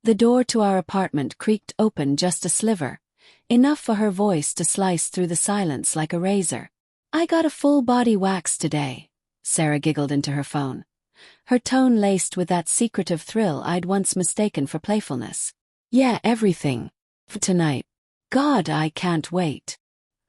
The door to our apartment creaked open just a sliver, enough for her voice to slice through the silence like a razor. "I got a full body wax today," Sarah giggled into her phone, her tone laced with that secretive thrill I'd once mistaken for playfulness. "Yeah, everything. Tonight. God, I can't wait."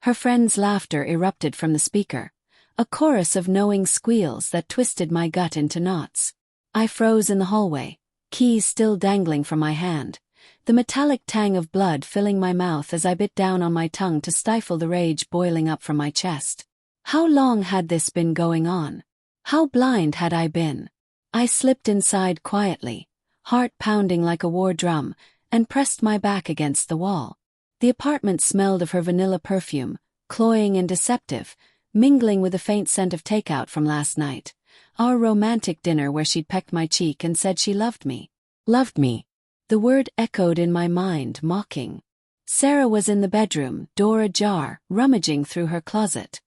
Her friend's laughter erupted from the speaker, a chorus of knowing squeals that twisted my gut into knots. I froze in the hallway, keys still dangling from my hand, the metallic tang of blood filling my mouth as I bit down on my tongue to stifle the rage boiling up from my chest. How long had this been going on? How blind had I been? I slipped inside quietly, heart pounding like a war drum, and pressed my back against the wall. The apartment smelled of her vanilla perfume, cloying and deceptive, mingling with the faint scent of takeout from last night. Our romantic dinner where she'd pecked my cheek and said she loved me. Loved me. The word echoed in my mind, mocking. Sarah was in the bedroom, door ajar, rummaging through her closet.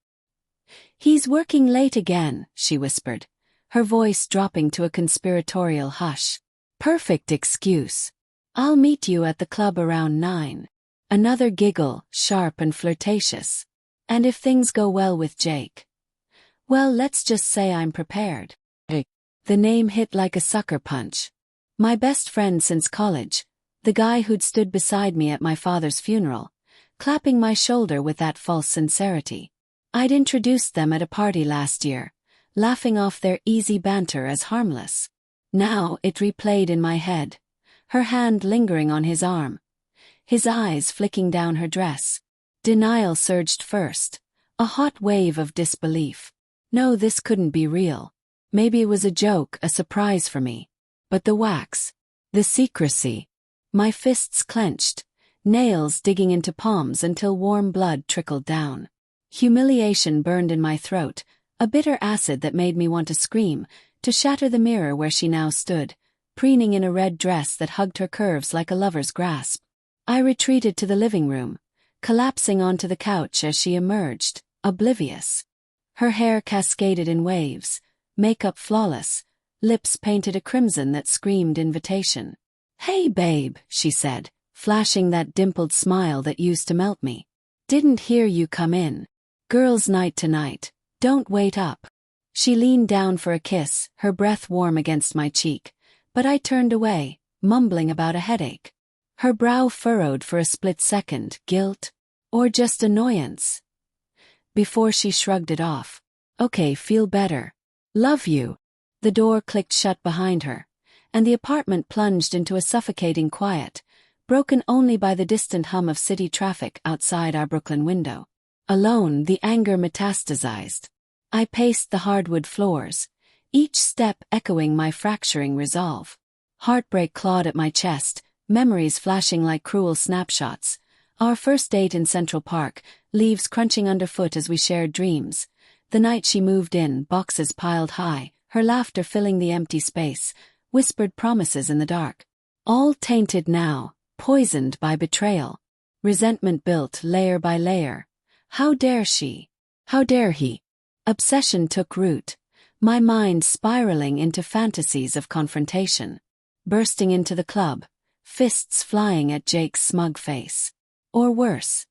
"He's working late again," she whispered, her voice dropping to a conspiratorial hush. "Perfect excuse. I'll meet you at the club around 9. Another giggle, sharp and flirtatious. "And if things go well with Jake? Well, let's just say I'm prepared." The name hit like a sucker punch. My best friend since college, the guy who'd stood beside me at my father's funeral, clapping my shoulder with that false sincerity. I'd introduced them at a party last year, laughing off their easy banter as harmless. Now it replayed in my head, her hand lingering on his arm, his eyes flicking down her dress. Denial surged first, a hot wave of disbelief. No, this couldn't be real. Maybe it was a joke, a surprise for me. But the wax, the secrecy. My fists clenched, nails digging into palms until warm blood trickled down. Humiliation burned in my throat, a bitter acid that made me want to scream, to shatter the mirror where she now stood, preening in a red dress that hugged her curves like a lover's grasp. I retreated to the living room, collapsing onto the couch as she emerged, oblivious. Her hair cascaded in waves, makeup flawless, lips painted a crimson that screamed invitation. "Hey babe," she said, flashing that dimpled smile that used to melt me. "Didn't hear you come in. Girls' night tonight. Don't wait up." She leaned down for a kiss, her breath warm against my cheek, but I turned away, mumbling about a headache. Her brow furrowed for a split second, guilt, or just annoyance, before she shrugged it off. "Okay, feel better. Love you." The door clicked shut behind her, and the apartment plunged into a suffocating quiet, broken only by the distant hum of city traffic outside our Brooklyn window. Alone, the anger metastasized. I paced the hardwood floors, each step echoing my fracturing resolve. Heartbreak clawed at my chest, memories flashing like cruel snapshots. Our first date in Central Park, leaves crunching underfoot as we shared dreams. The night she moved in, boxes piled high, her laughter filling the empty space, whispered promises in the dark. All tainted now, poisoned by betrayal. Resentment built layer by layer. How dare she? How dare he? Obsession took root, my mind spiraling into fantasies of confrontation. Bursting into the club, fists flying at Jake's smug face. Or worse,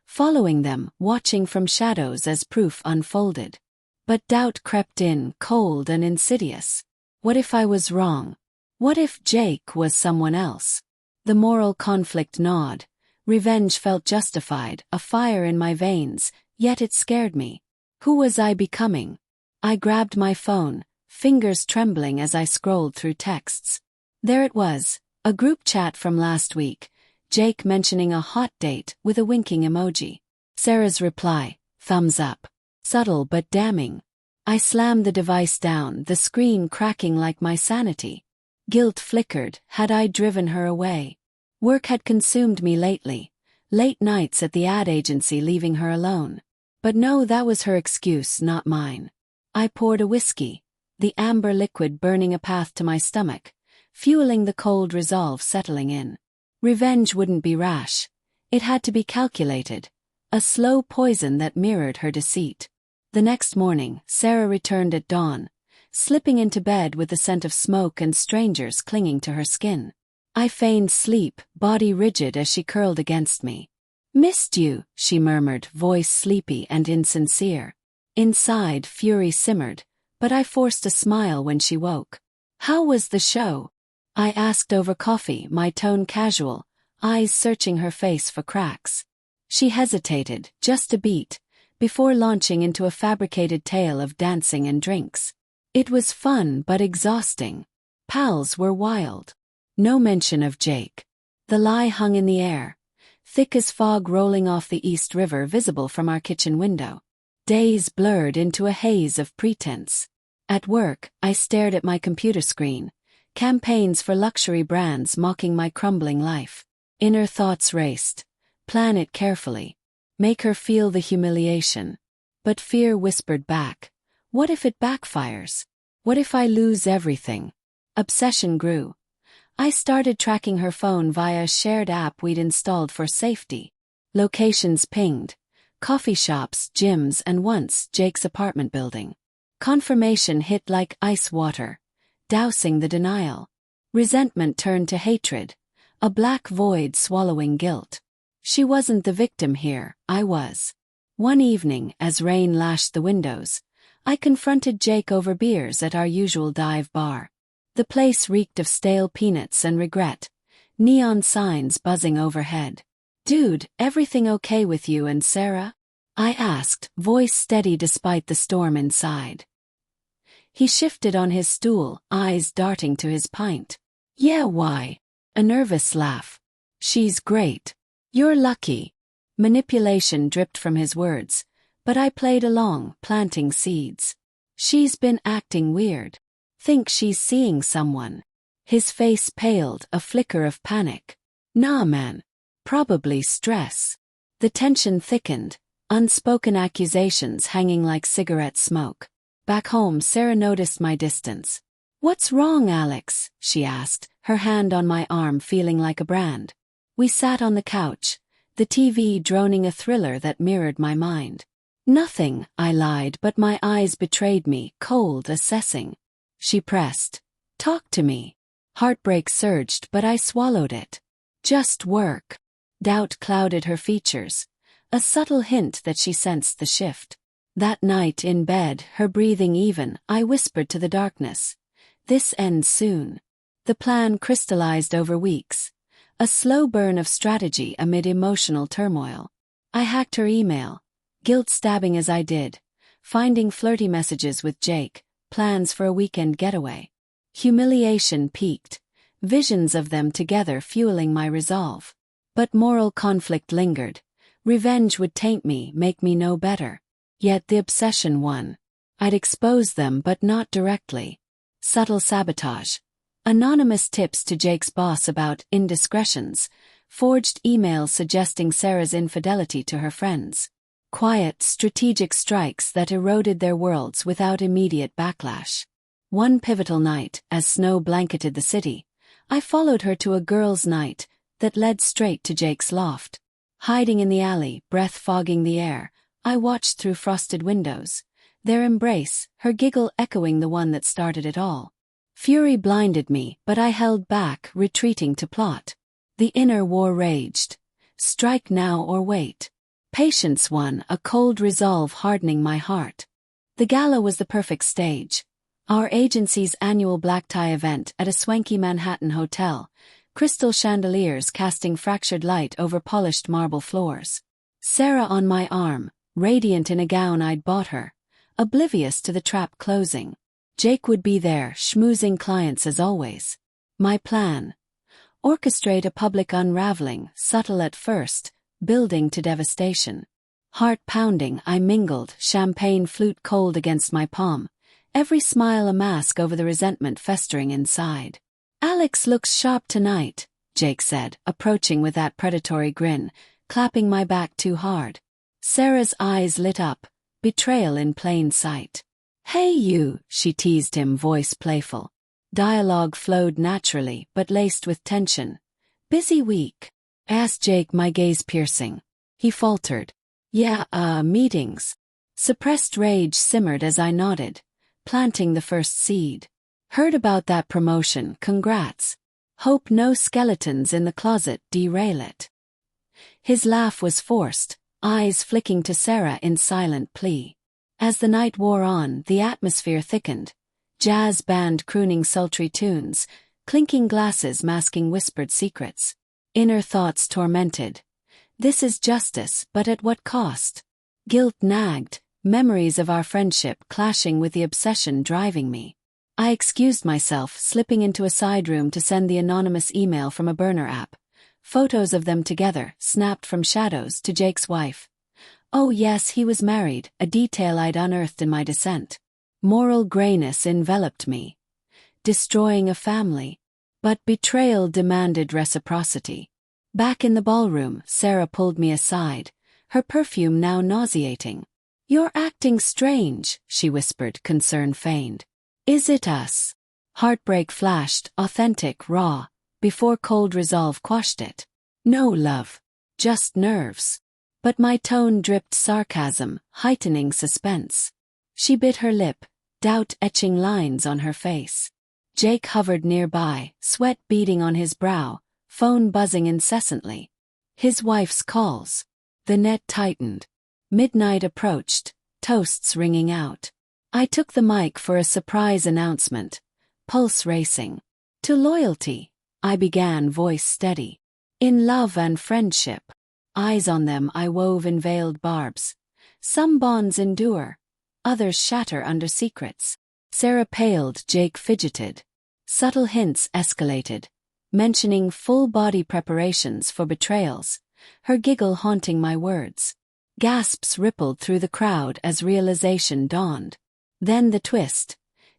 following them, watching from shadows as proof unfolded. But doubt crept in, cold and insidious. What if I was wrong? What if Jake was someone else? The moral conflict gnawed. Revenge felt justified, a fire in my veins, yet it scared me. Who was I becoming? I grabbed my phone, fingers trembling as I scrolled through texts. There it was, a group chat from last week, Jake mentioning a hot date with a winking emoji. Sarah's reply, thumbs up. Subtle but damning. I slammed the device down, the screen cracking like my sanity. Guilt flickered, had I driven her away? Work had consumed me lately, late nights at the ad agency leaving her alone. But no, that was her excuse, not mine. I poured a whiskey, the amber liquid burning a path to my stomach, fueling the cold resolve settling in. Revenge wouldn't be rash. It had to be calculated, a slow poison that mirrored her deceit. The next morning, Sarah returned at dawn, slipping into bed with the scent of smoke and strangers clinging to her skin. I feigned sleep, body rigid as she curled against me. "Missed you," she murmured, voice sleepy and insincere. Inside, fury simmered, but I forced a smile when she woke. "How was the show?" I asked over coffee, my tone casual, eyes searching her face for cracks. She hesitated, just a beat, before launching into a fabricated tale of dancing and drinks. "It was fun but exhausting. Pals were wild." No mention of Jake. The lie hung in the air, thick as fog rolling off the East River visible from our kitchen window. Days blurred into a haze of pretense. At work, I stared at my computer screen, campaigns for luxury brands mocking my crumbling life. Inner thoughts raced. Plan it carefully. Make her feel the humiliation. But fear whispered back. What if it backfires? What if I lose everything? Obsession grew. I started tracking her phone via a shared app we'd installed for safety. Locations pinged. Coffee shops, gyms, and once Jake's apartment building. Confirmation hit like ice water, dousing the denial. Resentment turned to hatred, a black void swallowing guilt. She wasn't the victim here, I was. One evening, as rain lashed the windows, I confronted Jake over beers at our usual dive bar. The place reeked of stale peanuts and regret, neon signs buzzing overhead. "Dude, everything okay with you and Sarah?" I asked, voice steady despite the storm inside. He shifted on his stool, eyes darting to his pint. "Yeah, why?" A nervous laugh. "She's great. You're lucky." Manipulation dripped from his words, but I played along, planting seeds. "She's been acting weird. Think she's seeing someone." His face paled, a flicker of panic. "Nah, man. Probably stress." The tension thickened, unspoken accusations hanging like cigarette smoke. Back home, Sarah noticed my distance. "What's wrong, Alex?" she asked, her hand on my arm feeling like a brand. We sat on the couch, the TV droning a thriller that mirrored my mind. "Nothing," I lied, but my eyes betrayed me, cold, assessing. She pressed. "Talk to me." Heartbreak surged, but I swallowed it. "Just work." Doubt clouded her features, a subtle hint that she sensed the shift. That night in bed, her breathing even, I whispered to the darkness. "This ends soon." The plan crystallized over weeks, a slow burn of strategy amid emotional turmoil. I hacked her email, guilt-stabbing as I did, finding flirty messages with Jake, plans for a weekend getaway. Humiliation peaked, visions of them together fueling my resolve. But moral conflict lingered. Revenge would taint me, make me know better. Yet the obsession won. I'd expose them but not directly. Subtle sabotage. Anonymous tips to Jake's boss about indiscretions. Forged emails suggesting Sarah's infidelity to her friends. Quiet, strategic strikes that eroded their worlds without immediate backlash. One pivotal night, as snow blanketed the city, I followed her to a girls' night that led straight to Jake's loft. Hiding in the alley, breath fogging the air, I watched through frosted windows. Their embrace, her giggle echoing the one that started it all. Fury blinded me, but I held back, retreating to plot. The inner war raged. Strike now or wait. Patience won, a cold resolve hardening my heart. The gala was the perfect stage. Our agency's annual black tie event at a swanky Manhattan hotel, crystal chandeliers casting fractured light over polished marble floors. Sarah on my arm, radiant in a gown I'd bought her, oblivious to the trap closing. Jake would be there, schmoozing clients as always. My plan: orchestrate a public unraveling, subtle at first, building to devastation. Heart pounding, I mingled, champagne flute cold against my palm, every smile a mask over the resentment festering inside. "Alex looks sharp tonight," Jake said, approaching with that predatory grin, clapping my back too hard. Sarah's eyes lit up, betrayal in plain sight. "Hey you," she teased him, voice playful. Dialogue flowed naturally, but laced with tension. "Busy week?" asked Jake, my gaze piercing. He faltered. "Yeah, meetings." Suppressed rage simmered as I nodded, planting the first seed. "Heard about that promotion, congrats." Hope no skeletons in the closet derail it. His laugh was forced, eyes flicking to Sarah in silent plea. As the night wore on, the atmosphere thickened. Jazz band crooning sultry tunes, clinking glasses masking whispered secrets. Inner thoughts tormented. This is justice, but at what cost? Guilt nagged, memories of our friendship clashing with the obsession driving me. I excused myself, slipping into a side room to send the anonymous email from a burner app. Photos of them together, snapped from shadows, to Jake's wife. Oh yes, he was married, a detail I'd unearthed in my descent. Moral grayness enveloped me. Destroying a family. But betrayal demanded reciprocity. Back in the ballroom, Sarah pulled me aside, her perfume now nauseating. "You're acting strange," she whispered, concern feigned. "Is it us?" Heartbreak flashed, authentic, raw, before cold resolve quashed it. "No, love. Just nerves." But my tone dripped sarcasm, heightening suspense. She bit her lip, doubt etching lines on her face. Jake hovered nearby, sweat beading on his brow, phone buzzing incessantly. His wife's calls. The net tightened. Midnight approached, toasts ringing out. I took the mic for a surprise announcement, pulse racing. "To loyalty," I began, voice steady. "In love and friendship." Eyes on them, I wove in veiled barbs. Some bonds endure, others shatter under secrets. Sarah paled, Jake fidgeted. Subtle hints escalated, mentioning full-body preparations for betrayals, her giggle haunting my words. Gasps rippled through the crowd as realization dawned. Then the twist.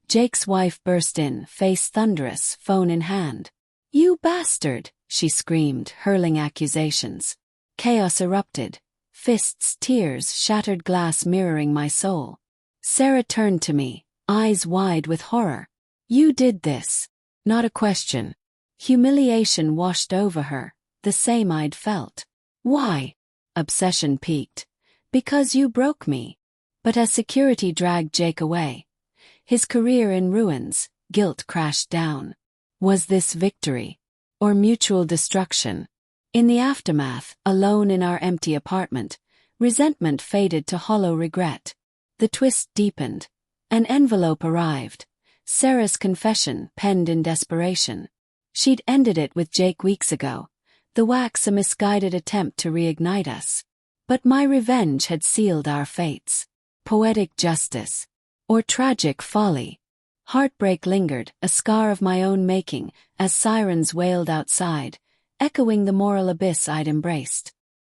Jake's wife burst in, face thunderous, phone in hand. "You bastard!" she screamed, hurling accusations. Chaos erupted. Fists, tears, shattered glass mirroring my soul. Sarah turned to me, eyes wide with horror. "You did this." Not a question. Humiliation washed over her, the same I'd felt. "Why?" Obsession peaked. "Because you broke me." But as security dragged Jake away, his career in ruins, guilt crashed down. Was this victory? Or mutual destruction? In the aftermath, alone in our empty apartment, resentment faded to hollow regret. The twist deepened. An envelope arrived. Sarah's confession, penned in desperation. She'd ended it with Jake weeks ago. The wax a misguided attempt to reignite us. But my revenge had sealed our fates. Poetic justice. Or tragic folly. Heartbreak lingered, a scar of my own making, as sirens wailed outside, echoing the moral abyss I'd embraced.